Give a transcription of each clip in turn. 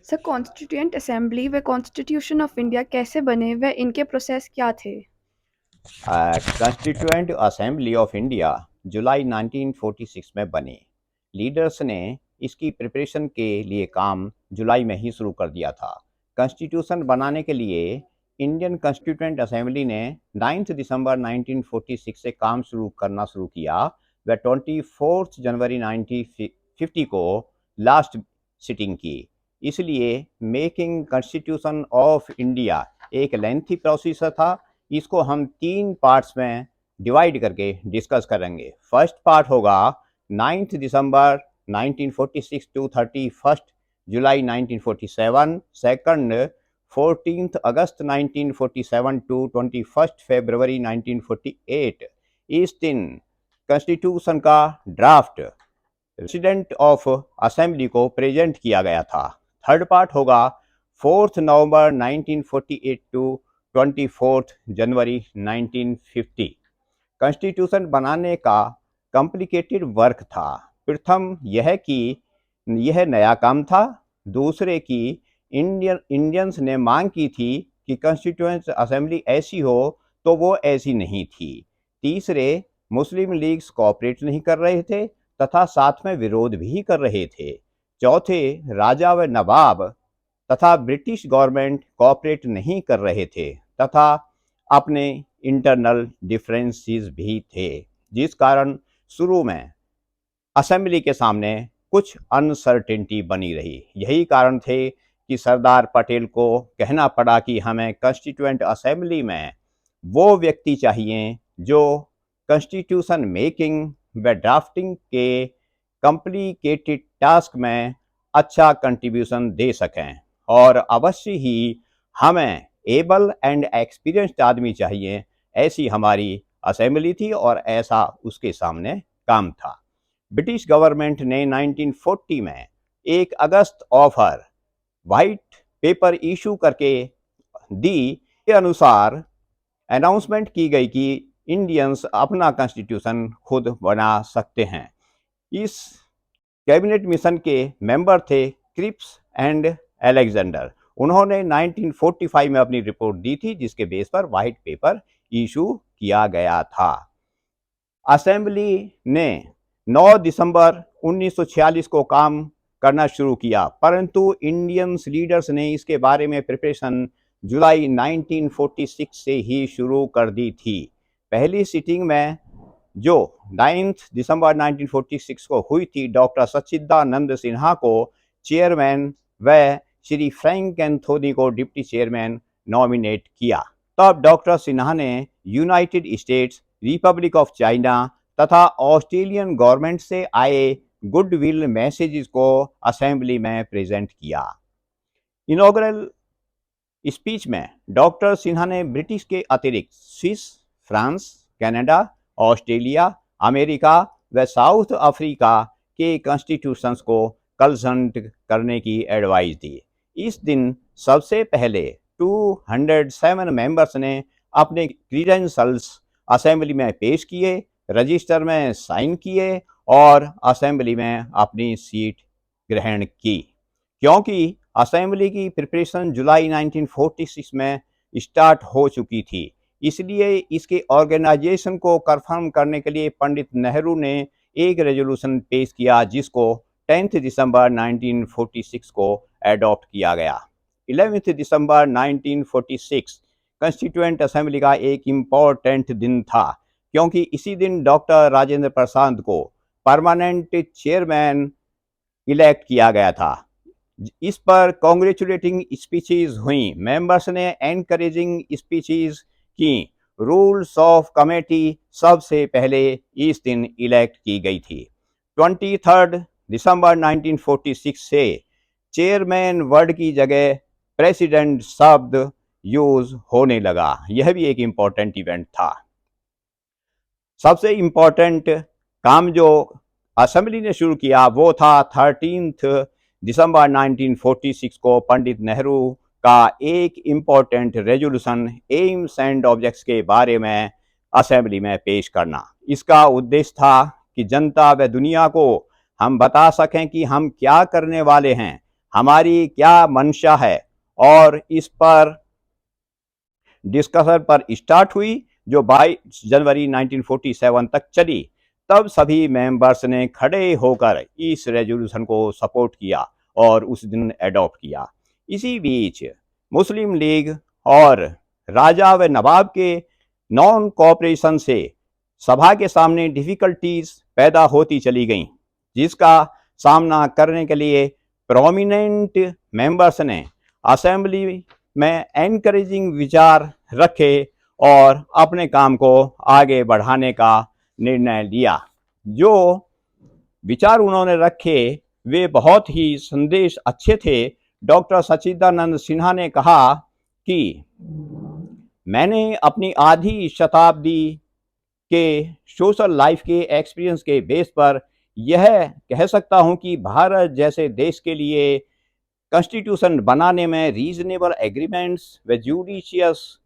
Sir, constituent assembly व constitution of India कैसे बने व इनके प्रोसेस क्या थे? कॉन्स्टिट्यूएंट असेंबली ऑफ इंडिया जुलाई 1946 में बनी। लीडर्स ने इसकी प्रिपरेशन के लिए काम जुलाई में ही शुरू कर दिया था। कॉन्स्टिट्यूशन बनाने के लिए इंडियन कॉन्स्टिट्यूएंट असेंबली ने 9 दिसंबर 1946 से काम करना शुरू किया व 24 जनवरी 1950 को लास्ट सिटिंग की। इसलिए मेकिंग कॉन्स्टिट्यूशन ऑफ इंडिया एक लेंथी प्रोसेस था। इसको हम 3 पार्ट्स में डिवाइड करके डिस्कस करेंगे। फर्स्ट पार्ट होगा 9 दिसंबर 1946 टू 31 जुलाई 1947। सेकंड 14 अगस्त 1947 टू 21 फरवरी 1948। इस दिन कॉन्स्टिट्यूशन का ड्राफ्ट प्रेसिडेंट ऑफ असेंबली को प्रेजेंट किया गया था। थर्ड पार्ट होगा 4 नवंबर 1948 टू 24 जनवरी 1950। कॉन्स्टिट्यूशन बनाने का कॉम्प्लिकेटेड वर्क था। प्रथम यह कि यह नया काम था। दूसरे कि इंडियंस ने मांग की थी कि कॉन्स्टिट्यूएंट असेंबली ऐसी हो, तो वो ऐसी नहीं थी। तीसरे, मुस्लिम लीग्स कोऑपरेट नहीं कर रहे थे तथा साथ में विरोध भी कर रहे थे। चौथे, राजा व नवाब तथा ब्रिटिश गवर्नमेंट कोऑपरेट नहीं कर रहे थे तथा अपने इंटरनल डिफरेंसेस भी थे, जिस कारण शुरू में असेंबली के सामने कुछ अनसर्टेनिटी बनी रही। यही कारण थे कि सरदार पटेल को कहना पड़ा कि हमें कॉन्स्टिट्यूएंट असेंबली में वो व्यक्ति चाहिए जो कॉन्स्टिट्यूशन मेकिंग व ड्राफ्टिंग के कॉम्प्लिकेटेड टास्क में अच्छा कंट्रीब्यूशन दे सकें, और अवश्य ही हमें एबल एंड एक्सपीरियंस्ड आदमी चाहिए। ऐसी हमारी असेंबली थी और ऐसा उसके सामने काम था। ब्रिटिश गवर्नमेंट ने 1940 में 1 अगस्त ऑफर वाइट पेपर इशू करके दी के अनुसार अनाउंसमेंट की गई कि इंडियंस अपना कॉन्स्टिट्यूशन खुद बना सकते हैं। इस कैबिनेट मिशन के मेंबर थे क्रिप्स एंड अलेक्जेंडर। उन्होंने 1945 में अपनी रिपोर्ट दी थी, जिसके बेस पर व्हाइट पेपर इशू किया गया था। असेंबली ने 9 दिसंबर 1946 को काम करना शुरू किया, परंतु इंडियन लीडर्स ने इसके बारे में प्रिपरेशन जुलाई 1946 से ही शुरू कर दी थी। पहली सिटिंग में जो 9 दिसंबर 1946 को हुई थी, डॉक्टर सच्चिदानंद सिन्हा को चेयरमैन व श्री फ्रैंक एंथोनी को डिप्टी चेयरमैन नॉमिनेट किया। तब डॉक्टर सिन्हा ने United states, Republic of China तथा ऑस्ट्रेलियन गवर्नमेंट से आए गुडविल मैसेजेस को असेंबली में प्रेजेंट किया। इनॉग्रल स्पीच में डॉक्टर सिन्हा ने ब्रिटिश के अतिरिक्त Swiss, France, Canada, Australia, America व साउथ अफ्रीका के कॉन्स्टिट्यूशंस को कंसल्ट करने की एडवाइस दी। इस दिन सबसे पहले 207 मेंबर्स ने अपने क्रीडेंशियल्स असेंबली में पेश किए, रजिस्टर में साइन किए और असेंबली में अपनी सीट ग्रहण की। क्योंकि असेंबली की प्रिपरेशन जुलाई 1946 में स्टार्ट हो चुकी थी, इसलिए इसके ऑर्गेनाइजेशन को कंफर्म करने के लिए पंडित नेहरू ने एक रेजोल्यूशन पेश किया, जिसको 10 दिसंबर 1946 को एडॉप्ट किया गया। 11 दिसंबर 1946 कॉन्स्टिट्यूएंट असेंबली का एक इम्पॉर्टेंट दिन था, क्योंकि इसी दिन डॉक्टर राजेंद्र प्रसाद को परमानेंट चेयरमैन इलेक्ट किया गया था। इस पर कॉन्ग्रेचुलेटिंग स्पीचेज हुई, मेंबर्स ने एनकरेजिंग स्पीचेज की। रूल्स ऑफ कमेटी सबसे पहले इस दिन इलेक्ट की गई थी। 23 दिसंबर 1946 से चेयरमैन वर्ड की जगह प्रेसिडेंट शब्द यूज होने लगा। यह भी एक इम्पॉर्टेंट इवेंट था। सबसे इम्पॉर्टेंट काम जो असेंबली ने शुरू किया वो था 13 दिसंबर 1946 को पंडित नेहरू का एक important resolution AIIMS and objects के बारे में असेंबली में पेश करना। इसका उद्देश्य था कि जनता व दुनिया को हम बता सकें कि हम क्या करने वाले हैं। हमारी क्या मंशा है, और इस पर डिस्कशन पर स्टार्ट हुई, जो 22 जनवरी 1947 तक चली। तब सभी मेंबर्स ने खड़े होकर इस रेजोल्यूशन को सपोर्ट किया और उस दिन अडॉप्ट किया। इसी बीच मुस्लिम लीग और राजा व नवाब के नॉन कोऑपरेशन से सभा के सामने डिफिकल्टीज पैदा होती चली गईं, जिसका सामना करने के लिए प्रोमिनेंट मेंबर्स ने असेंबली में एनकरेजिंग विचार रखे और अपने काम को आगे बढ़ाने का निर्णय लिया। जो विचार उन्होंने रखे वे बहुत ही संदेश अच्छे थे। डॉक्टर सच्चिदानंद सिन्हा ने कहा कि मैंने अपनी आधी शताब्दी के सोशल लाइफ के एक्सपीरियंस के बेस पर यह कह सकता हूं कि भारत जैसे देश के लिए कॉन्स्टिट्यूशन बनाने में रीजनेबल एग्रीमेंट्स व जुडिशियस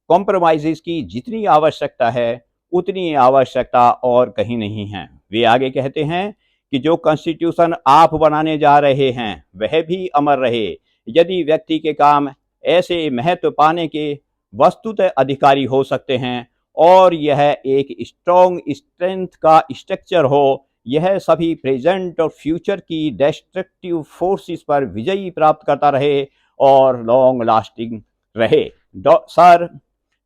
कॉम्प्रोमाइजेस की जितनी आवश्यकता है, उतनी आवश्यकता और कहीं नहीं है। वे आगे कहते हैं कि जो कॉन्स्टिट्यूशन आप बनाने जा रहे हैं वह भी अमर रहे यदि व्यक्ति के काम ऐसे महत्व पाने के वस्तुतः अधिकारी हो सकते हैं और यह एक स्ट्रॉन्ग स्ट्रेंथ का स्ट्रक्चर हो, यह सभी प्रेजेंट और फ्यूचर की डिस्ट्रक्टिव फोर्सेस पर विजयी प्राप्त करता रहे और लॉन्ग लास्टिंग रहे। सर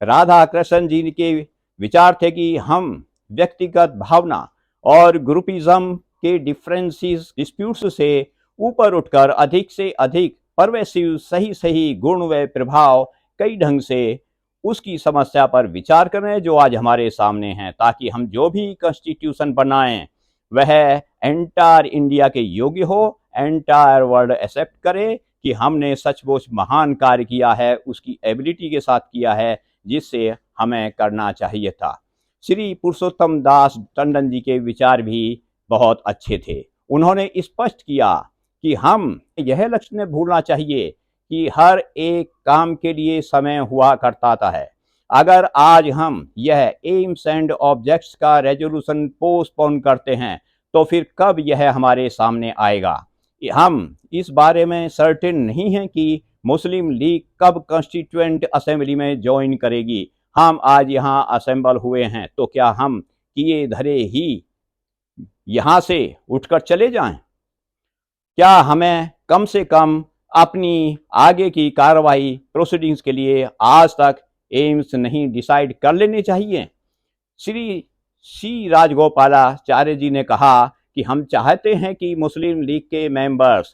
राधा कृष्ण जी के विचार थे कि हम व्यक्तिगत भावना और ग्रुपिज्म के डिफरेंसेस डिस्प्यूट्स से ऊपर उठकर अधिक से अधिक परवेसिव सही गुण व प्रभाव कई ढंग से उसकी समस्या पर विचार करें जो आज हमारे सामने हैं, ताकि हम जो भी कॉन्स्टिट्यूशन बनाएं वह एंटायर इंडिया के योग्य हो, एंटायर वर्ल्ड एक्सेप्ट करे कि हमने सचमुच महान कार्य किया है, उसकी एबिलिटी के साथ किया है जिससे हमें करना चाहिए था। श्री पुरुषोत्तम दास टंडन जी के विचार भी बहुत अच्छे थे। उन्होंने स्पष्ट किया कि हम यह लक्ष्य न भूलना चाहिए कि हर एक काम के लिए समय हुआ करता है। अगर आज हम यह एम्स एंड ऑब्जेक्ट्स का रेजोल्यूशन पोस्टपोन करते हैं तो फिर कब यह हमारे सामने आएगा। हम इस बारे में सर्टेन नहीं हैं कि मुस्लिम लीग कब कॉन्स्टिट्यूएंट असेंबली में ज्वाइन करेगी। हम आज यहाँ असेंबल हुए हैं तो क्या हम किए धरे ही यहाँ से उठकर चले जाएं? क्या हमें कम से कम अपनी आगे की कार्रवाई प्रोसीडिंग्स के लिए आज तक एम्स नहीं डिसाइड कर लेने चाहिए? श्री सी राजगोपालाचार्य जी ने कहा कि हम चाहते हैं कि मुस्लिम लीग के मेंबर्स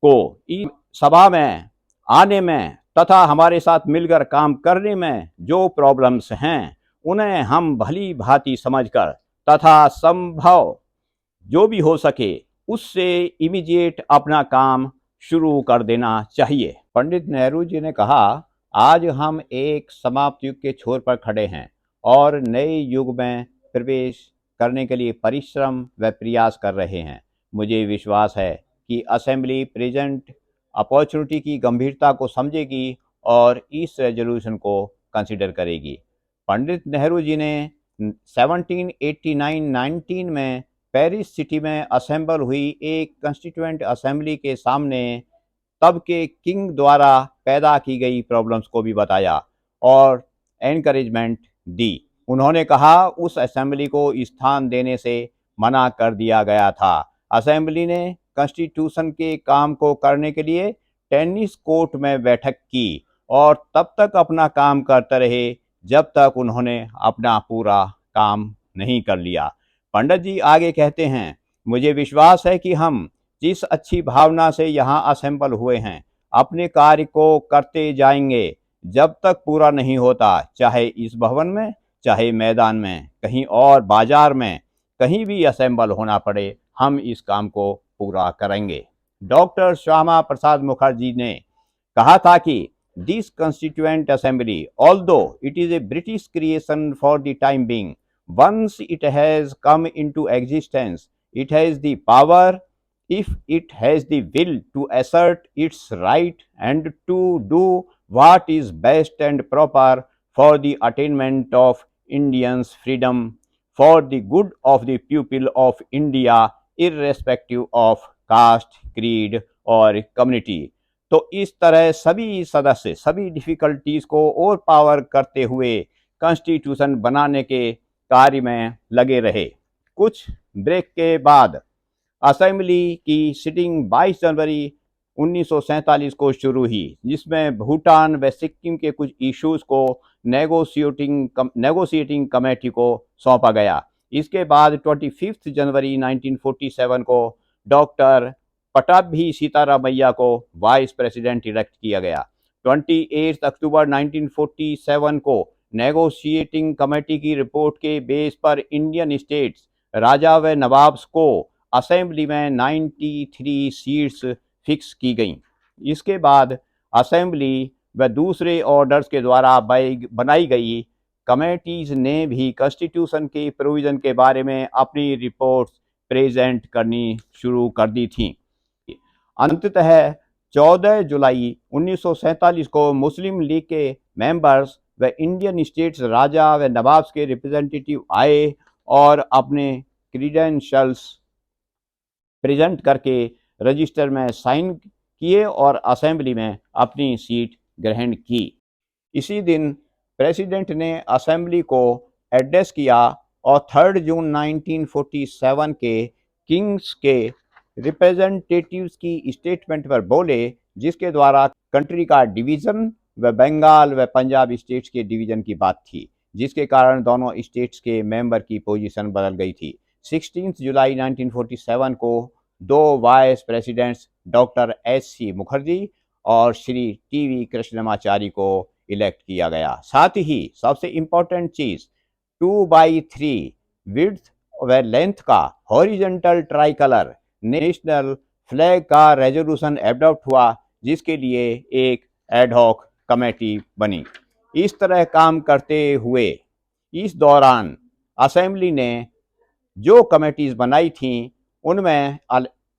को इस सभा में आने में तथा हमारे साथ मिलकर काम करने में जो प्रॉब्लम्स हैं उन्हें हम भली भांति समझकर तथा संभव जो भी हो सके उससे इमीडिएट अपना काम शुरू कर देना चाहिए। पंडित नेहरू जी ने कहा, आज हम एक समाप्त युग के छोर पर खड़े हैं और नए युग में प्रवेश करने के लिए परिश्रम व प्रयास कर रहे हैं। मुझे विश्वास है कि असेंबली प्रेजेंट अपॉर्चुनिटी की गंभीरता को समझेगी और इस रेजोल्यूशन को कंसिडर करेगी। पंडित नेहरू जी ने 1789-19 में पेरिस सिटी में असेंबल हुई एक कॉन्स्टिट्यूएंट असेंबली के सामने तब के किंग द्वारा पैदा की गई प्रॉब्लम्स को भी बताया और एनकरेजमेंट दी। उन्होंने कहा उस असेंबली को स्थान देने से मना कर दिया गया था। असेंबली ने कॉन्स्टिट्यूशन के काम को करने के लिए टेनिस कोर्ट में बैठक की और तब तक अपना काम करते रहे जब तक उन्होंने अपना पूरा काम नहीं कर लिया। पंडित जी आगे कहते हैं, मुझे विश्वास है कि हम जिस अच्छी भावना से यहाँ असेंबल हुए हैं अपने कार्य को करते जाएंगे जब तक पूरा नहीं होता, चाहे इस भवन में, चाहे मैदान में, कहीं और बाजार में, कहीं भी असेंबल होना पड़े, हम इस काम को पूरा करेंगे। डॉक्टर श्यामा प्रसाद मुखर्जी ने कहा था कि this constituent assembly although it is a British creation for the time being, once it has come into existence, it has the power, if it has the will, to assert its right and to do what is best and proper for the attainment of Indians' freedom, for the good of the people of India, irrespective of caste, creed और community. तो इस तरह सभी सदस्य सभी difficulties को overpower करते हुए कॉन्स्टिट्यूशन बनाने के कार्य में लगे रहे। कुछ ब्रेक के बाद असेंबली की सिटिंग 22 जनवरी 1947 को शुरू हुई, जिसमें भूटान व सिक्किम के कुछ इश्यूज को नेगोशिएटिंग कमेटी को सौंपा गया। इसके बाद 25 जनवरी 1947 को डॉक्टर पटाभी सीतारामैया को वाइस प्रेसिडेंट इलेक्ट किया गया। 28 अक्टूबर 1947 को नेगोशिएटिंग कमेटी की रिपोर्ट के बेस पर इंडियन स्टेट्स राजा व नवाब्स को असेंबली में 93 सीट्स फिक्स की गईं। इसके बाद असेंबली व दूसरे ऑर्डर्स के द्वारा बनाई गई कमेटीज ने भी कॉन्स्टिट्यूशन के प्रोविज़न के बारे में अपनी रिपोर्ट्स प्रेजेंट करनी शुरू कर दी थीं। अंततः 14 जुलाई 1947 को मुस्लिम लीग के मेंबर्स व इंडियन स्टेट्स राजा व नवाब्स के रिप्रेजेंटेटिव आए और अपने क्रीडेंशियल्स प्रेजेंट करके रजिस्टर में साइन किए और असेंबली में अपनी सीट ग्रहण की। इसी दिन प्रेसिडेंट ने असेंबली को एड्रेस किया और 3 जून 1947 के किंग्स के रिप्रेजेंटेटिव्स की स्टेटमेंट पर बोले, जिसके द्वारा कंट्री का डिवीज़न व बंगाल व पंजाब स्टेट्स के डिवीज़न की बात थी, जिसके कारण दोनों स्टेट्स के मेंबर की पोजीशन बदल गई थी। 16 जुलाई 1947 को दो vice presidents doctor S C. Mukherjee और श्री टी.वी. कृष्णमाचारी को इलेक्ट किया गया। साथ ही सबसे इम्पोर्टेंट चीज़ 2/3 विड्थ व लेंथ का horizontal try colour national flag का रेजोल्यूशन एडॉप्ट हुआ, जिसके लिए एक एडहॉक कमेटी बनी। इस तरह काम करते हुए इस दौरान असेंबली ने जो कमेटीज़ बनाई थीं, उनमें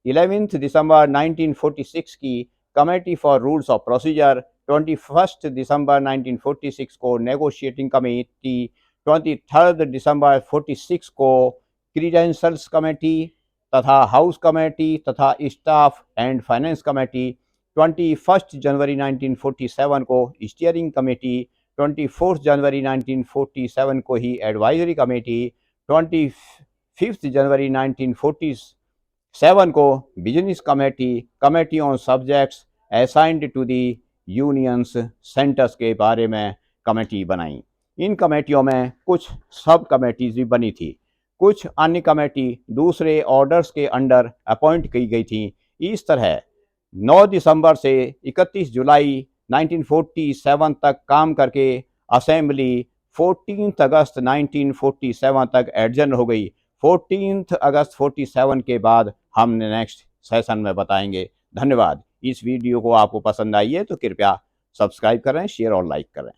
11 दिसंबर 1946 की committee for rules of procedure, 21 दिसंबर 1946 को नेगोशिएटिंग कमेटी, 23 दिसंबर 46 को क्रीडेंशियल्स कमेटी तथा हाउस कमेटी तथा स्टाफ एंड फाइनेंस कमेटी, 21 जनवरी 1947 को स्टीयरिंग कमेटी, 24 जनवरी 1947 को ही एडवाइजरी कमेटी, 25 जनवरी 1947 को business committee, committee on subjects assigned to the unions centres के बारे में कमेटी बनाई। इन कमेटियों में कुछ सब कमेटीज भी बनी थी। कुछ अन्य कमेटी दूसरे ऑर्डर्स के अंडर अपॉइंट की गई थी। इस तरह 9 दिसंबर से 31 जुलाई 1947 तक काम करके असेंबली 14 अगस्त 1947 तक एडजर्न हो गई। 14 अगस्त 47 के बाद हम नेक्स्ट सेशन में बताएंगे। धन्यवाद। इस वीडियो को आपको पसंद आई है तो कृपया सब्सक्राइब करें, शेयर और लाइक करें।